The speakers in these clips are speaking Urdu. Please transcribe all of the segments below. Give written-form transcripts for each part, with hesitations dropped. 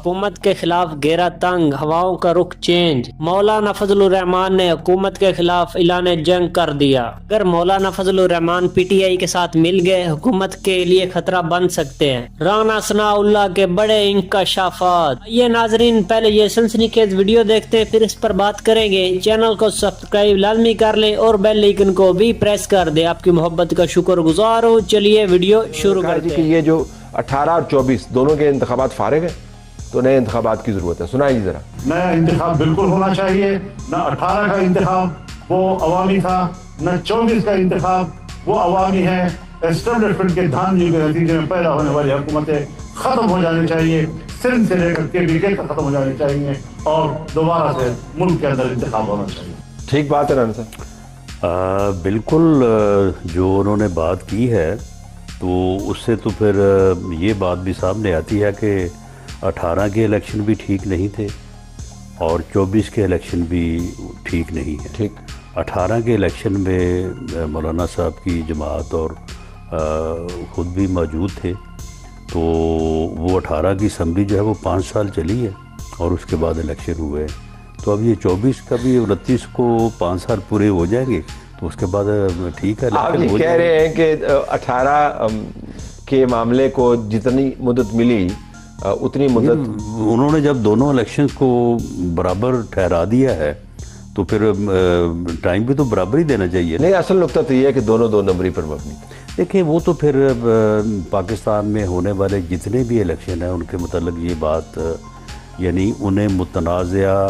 حکومت کے خلاف گھیرا تنگ، ہواؤں کا رخ چینج۔ مولانا فضل الرحمان نے حکومت کے خلاف اعلان جنگ کر دیا۔ اگر مولانا فضل الرحمان پی ٹی آئی کے ساتھ مل گئے حکومت کے لیے خطرہ بن سکتے ہیں۔ رانا ثناء اللہ کے بڑے انکشافات۔ یہ ناظرین پہلے یہ سنسنیخیز ویڈیو دیکھتے ہیں پھر اس پر بات کریں گے۔ چینل کو سبسکرائب لازمی کر لیں اور بیل آئیکن کو بھی پریس کر دیں۔ آپ کی محبت کا شکر گزار ہوں۔ چلیے ویڈیو شروع کرتے ہیں۔ یہ جو 18 اور 24 دونوں کے انتخابات فارغ ہیں تو نئے انتخابات کی ضرورت ہے۔ سنائیے ذرا۔ نیا انتخاب بالکل ہونا چاہیے۔ نہ 18 کا انتخاب وہ عوامی تھا، نہ 24 کا انتخاب وہ عوامی ہے۔ اسٹیبلشمنٹ کے دھاندلی کے نتیجے میں پیدا ہونے والی حکومتیں ختم ہو جانی چاہیے، سندھ سے لے کر کے بی کے تک ختم ہو جانی چاہیے اور دوبارہ سے ملک کے اندر انتخاب ہونا چاہیے۔ ٹھیک بات ہے رانا صاحب؟ بالکل، جو انہوں نے بات کی ہے تو اس سے تو پھر یہ بات بھی سامنے آتی ہے کہ 18 کے الیکشن بھی ٹھیک نہیں تھے اور 24 کے الیکشن بھی ٹھیک نہیں ہے۔ ٹھیک 18 کے الیکشن میں مولانا صاحب کی جماعت اور خود بھی موجود تھے، تو وہ 18 کی اسمبلی جو ہے وہ 5 سال چلی ہے اور اس کے بعد الیکشن ہوئے۔ تو اب یہ 24 کا بھی 29 کو 5 سال پورے ہو جائیں گے تو اس کے بعد ٹھیک ہے۔ آپ یہ کہہ رہے ہیں کہ 18 کے معاملے کو جتنی مدت ملی اتنی مدت انہوں نے جب دونوں الیکشن کو برابر ٹھہرا دیا ہے تو پھر ٹائم بھی تو برابر ہی دینا چاہیے۔ نہیں، اصل نقطہ تو یہ ہے کہ دونوں 2 نمبری پر مبنی۔ دیکھیں وہ تو پھر پاکستان میں ہونے والے جتنے بھی الیکشن ہیں ان کے متعلق یہ بات یعنی انہیں متنازعہ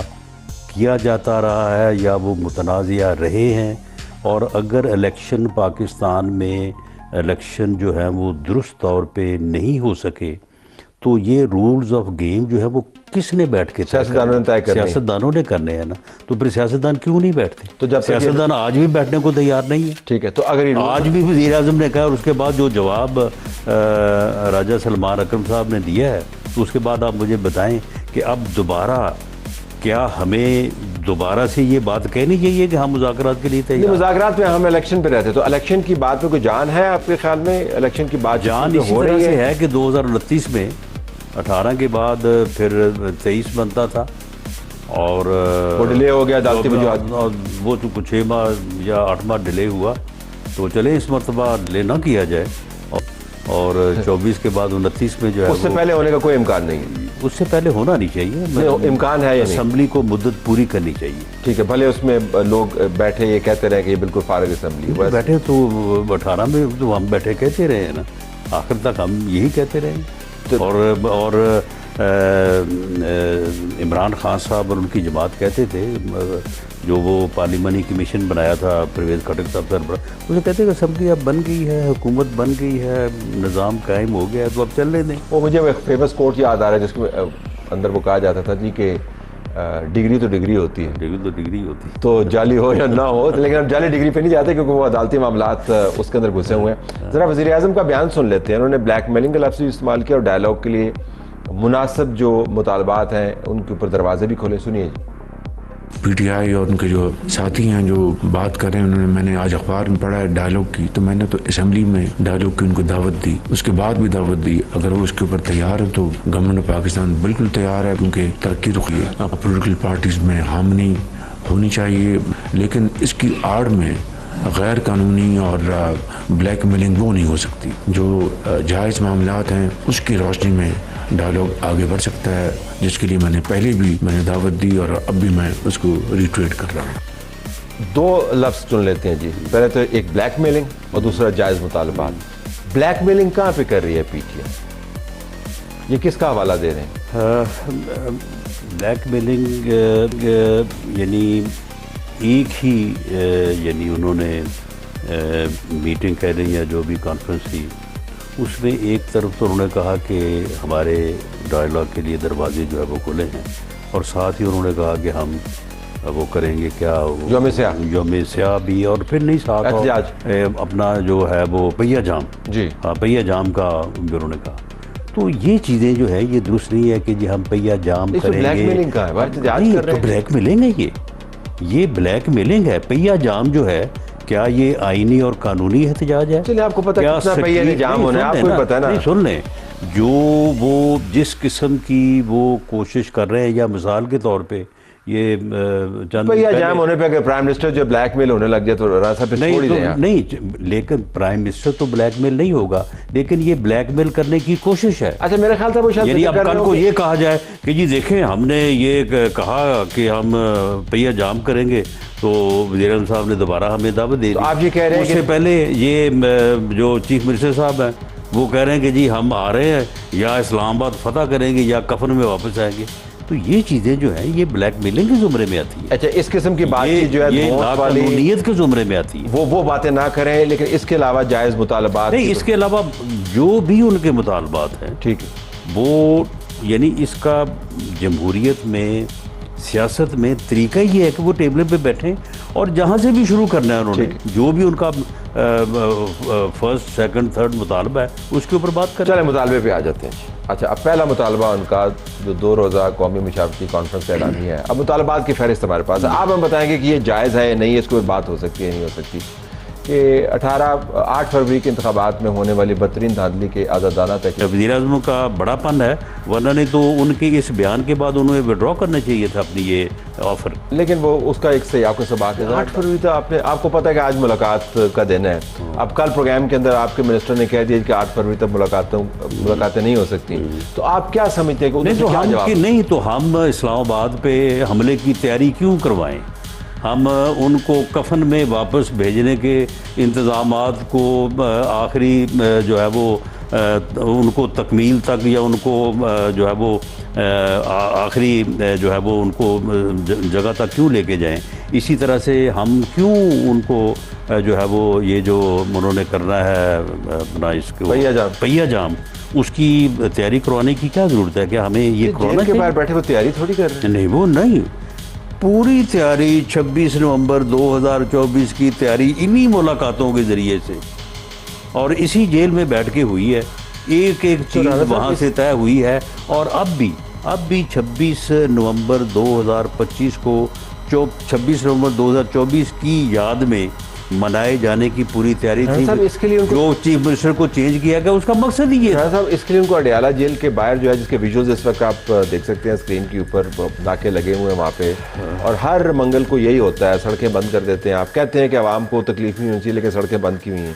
کیا جاتا رہا ہے یا وہ متنازعہ رہے ہیں، اور اگر الیکشن پاکستان میں الیکشن جو ہے وہ درست طور پہ نہیں ہو سکے تو یہ رولز آف گیم جو ہے وہ کس نے بیٹھ کے سیاستدانوں نے طے کرنے ہیں۔ سیاستدانوں نے کرنے ہیں نا، تو پھر سیاستدان کیوں نہیں بیٹھتے؟ تو جب سیاستدان آج بھی بیٹھنے کو تیار نہیں ہے۔ ٹھیک ہے، تو اگر آج بھی وزیر اعظم نے کہا اور اس کے بعد جو جواب راجہ سلمان اکرم صاحب نے دیا ہے تو اس کے بعد آپ مجھے بتائیں کہ اب دوبارہ کیا ہمیں دوبارہ سے یہ بات کہنی چاہیے کہ ہم مذاکرات کے لیے تیار؟ مذاکرات میں ہم الیکشن پہ رہتے تو الیکشن کی بات میں کوئی جان ہے آپ کے خیال میں؟ الیکشن کی بات جان اسی طرح سے ہے کہ 2029 میں 18 کے بعد پھر 23 بنتا تھا اور وہ ڈیلے ہو گیا عدالتی وجوہات، وہ تو کچھ 6 ماہ یا 8 ماہ ڈیلے ہوا، تو چلیں اس مرتبہ ڈیلے نہ کیا جائے اور 24 کے بعد 29 میں جو ہے اس سے پہلے ہونے کا کوئی امکان نہیں ہے۔ اس سے پہلے ہونا نہیں چاہیے، امکان ہے یا نہیں؟ اسمبلی کو مدت پوری کرنی چاہیے۔ ٹھیک ہے، بھلے اس میں لوگ بیٹھے یہ کہتے رہے کہ یہ بالکل فارغ اسمبلی ہے۔ بیٹھے تو 18 میں تو ہم بیٹھے کہتے رہے ہیں نا، آخر تک ہم یہی کہتے رہے ہیں۔ اور عمران خان صاحب اور ان کی جماعت کہتے تھے، جو وہ پارلیمانی کمیشن بنایا تھا پرویز خٹک صاحب سربراہ، اسے کہتے کہ اسمبلی اب بن گئی ہے، حکومت بن گئی ہے، نظام قائم ہو گیا ہے تو اب چلنے دیں۔ وہ مجھے ایک فیمس کوٹ یاد آ رہا ہے جس کے اندر وہ کہا جاتا تھا جی کہ ڈگری تو ڈگری ہوتی ہے، ڈگری تو ڈگری ہوتی ہے، تو جعلی ہو یا نہ ہو، لیکن ہم جعلی ڈگری پہ نہیں جاتے کیونکہ وہ عدالتی معاملات اس کے اندر گھسے ہوئے ہیں۔ ذرا وزیر اعظم کا بیان سن لیتے ہیں۔ انہوں نے بلیک میلنگ کا لفظ استعمال کیا اور ڈائلاگ کے لیے مناسب جو مطالبات ہیں ان کے اوپر دروازے بھی کھولے۔ سنیے جی۔ پی ٹی آئی اور ان کے جو ساتھی ہیں جو بات کر رہے ہیں، میں نے آج اخبار میں پڑھا ہے ڈائلاگ کی، تو میں نے تو اسمبلی میں ڈائلاگ کی ان کو دعوت دی، اس کے بعد بھی دعوت دی۔ اگر وہ اس کے اوپر تیار ہے تو گورنمنٹ آف پاکستان بالکل تیار ہے، کیونکہ ترقی رخی ہے، پولیٹیکل پارٹیز میں ہارمنی ہونی چاہیے، لیکن اس کی آڑ میں غیر قانونی اور بلیک میلنگ وہ نہیں ہو سکتی۔ جو جائز معاملات ہیں اس کی روشنی میں ڈائلاگ آگے بڑھ سکتا ہے، جس کے لیے میں نے پہلے بھی دعوت دی اور اب بھی میں اس کو ریٹویٹ کر رہا ہوں۔ 2 لفظ چن لیتے ہیں جی، پہلے تو ایک بلیک میلنگ اور دوسرا جائز مطالبات۔ بلیک میلنگ کہاں پہ کر رہی ہے پی ٹی آئی؟ یہ کس کا حوالہ دے رہے ہیں؟ بلیک میلنگ یعنی ایک ہی یعنی انہوں نے میٹنگ کہہ لیں یا جو بھی کانفرنس تھی، اس میں ایک طرف تو انہوں نے کہا کہ ہمارے ڈائلاگ کے لیے دروازے جو ہے وہ کھلے ہیں، اور ساتھ ہی انہوں نے کہا کہ ہم وہ کریں گے کیا یوم سیاہ بھی، اور پھر نہیں ساتھ اپنا جو ہے وہ پہیہ جام، جی ہاں پہیہ جام کا بھی انہوں نے کہا۔ تو یہ چیزیں جو ہے یہ درست نہیں ہے کہ جی ہم پہیہ جام کریں گے۔ بلیک میلنگ کا ہے، تو بلیک میلنگ ہے، یہ بلیک میلنگ ہے۔ پہیہ جام جو ہے کیا یہ آئینی اور قانونی احتجاج ہے؟ چلے آپ کو پتہ ہے کتنا پہیہ جام ہونا ہے، آپ کو پتہ ہے نا۔ سن لیں، جو وہ جس قسم کی وہ کوشش کر رہے ہیں, یا مثال کے طور پہ یہ چند یا جام ہونے پہ اگر پرائم منسٹر جو بلیک میل ہونے لگ جائے تو رانا صاحب پھر چھوڑ ہی دیں. نہیں, لیکن پرائم منسٹر تو بلیک میل نہیں ہوگا, لیکن یہ بلیک میل کرنے کی کوشش ہے. اچھا میرے خیال تھا وہ شاید یعنی اب کل کو یہ کہا جائے کہ جی دیکھیں ہم نے یہ کہا کہ ہم پہیہ جام کریں گے, تو وزیر اعظم صاحب نے دوبارہ ہمیں دعوت دے دی. آپ یہ کہہ رہے ہیں اس سے پہلے یہ جو چیف منسٹر صاحب ہیں وہ کہہ رہے ہیں کہ جی ہم آ رہے ہیں, یا اسلام آباد فتح کریں گے یا کفن میں واپس آئیں گے. تو یہ چیزیں جو ہیں یہ بلیک میلنگ کے زمرے میں آتی ہیں. اچھا اس قسم کی بات جو ہے یہ ناقانونیت کے زمرے میں آتی ہے. وہ باتیں نہ کریں, لیکن اس کے علاوہ جائز مطالبات نہیں, اس کے علاوہ جو بھی ان کے مطالبات ہیں ٹھیک ہے, وہ یعنی اس کا جمہوریت میں سیاست میں طریقہ یہ ہے کہ وہ ٹیبل پہ بیٹھیں اور جہاں سے بھی شروع کرنا ہے انہوں نے, جو بھی ان کا فرسٹ سیکنڈ تھرڈ مطالبہ ہے اس کے اوپر بات کریں. چلیں مطالبے پہ آ جاتے ہیں. اچھا اب پہلا مطالبہ ان کا جو 2 روزہ قومی مشاورتی کانفرنس اعلانیہ ہے, اب مطالبات کی فہرست ہمارے پاس ہے. آپ ہم بتائیں گے کہ یہ جائز ہے یا نہیں, اس کو بات ہو سکتی ہے نہیں ہو سکتی کہ 8 فروری کے انتخابات میں ہونے والی بدترین دھاندلی کے آزادانہ تحقیق. وزیر اعظم کا بڑا پن ہے, ورنہ نہیں تو ان کے اس بیان کے بعد انہیں وڈرا کرنا چاہیے تھا اپنی یہ آفر. لیکن وہ اس کا ایک صحیح آپ کو سبق ہے. 8 فروری تو آپ کو پتہ ہے کہ آج ملاقات کا دن ہے. اب کل پروگرام کے اندر آپ کے منسٹر نے کہہ دیا کہ 8 فروری تک ملاقاتیں نہیں ہو سکتی. تو آپ کیا سمجھتے ہیں کہ نہیں تو ہم اسلام آباد پہ حملے کی تیاری کیوں کروائیں؟ ہم ان کو کفن میں واپس بھیجنے کے انتظامات کو آخری جو ہے وہ ان کو تکمیل تک, یا ان کو جو ہے وہ آخری جو ہے وہ ان کو جگہ تک کیوں لے کے جائیں؟ اسی طرح سے ہم کیوں ان کو جو ہے وہ یہ جو انہوں نے کرنا ہے اپنا اس کو پہیہ جام, اس کی تیاری کروانے کی کیا ضرورت ہے؟ کہ ہمیں یہ کروانا کے باہر بیٹھے وہ تیاری تھوڑی کر رہے ہیں. نہیں, وہ نہیں, پوری تیاری 26 نومبر 2024 کی تیاری انہی ملاقاتوں کے ذریعے سے اور اسی جیل میں بیٹھ کے ہوئی ہے. ایک چیز وہاں سے طے ہوئی ہے, اور اب بھی 26 نومبر 2025 کو 26 نومبر 2024 کی یاد میں منائے جانے کی پوری تیاری تھی. اس کے لیے جو چیف منسٹر کو چینج کیا گیا اس کا مقصد ہی یہ صاحب, اس کے لیے ان کو اڈیالہ جیل کے باہر جو ہے, جس کے ویژوز اس وقت آپ دیکھ سکتے ہیں اسکرین کے اوپر, ناکے لگے ہوئے ہیں وہاں پہ, اور ہر منگل کو یہی ہوتا ہے, سڑکیں بند کر دیتے ہیں. آپ کہتے ہیں کہ عوام کو تکلیف نہیں ہونی چاہیے, لیکن سڑکیں بند کی ہوئی ہیں.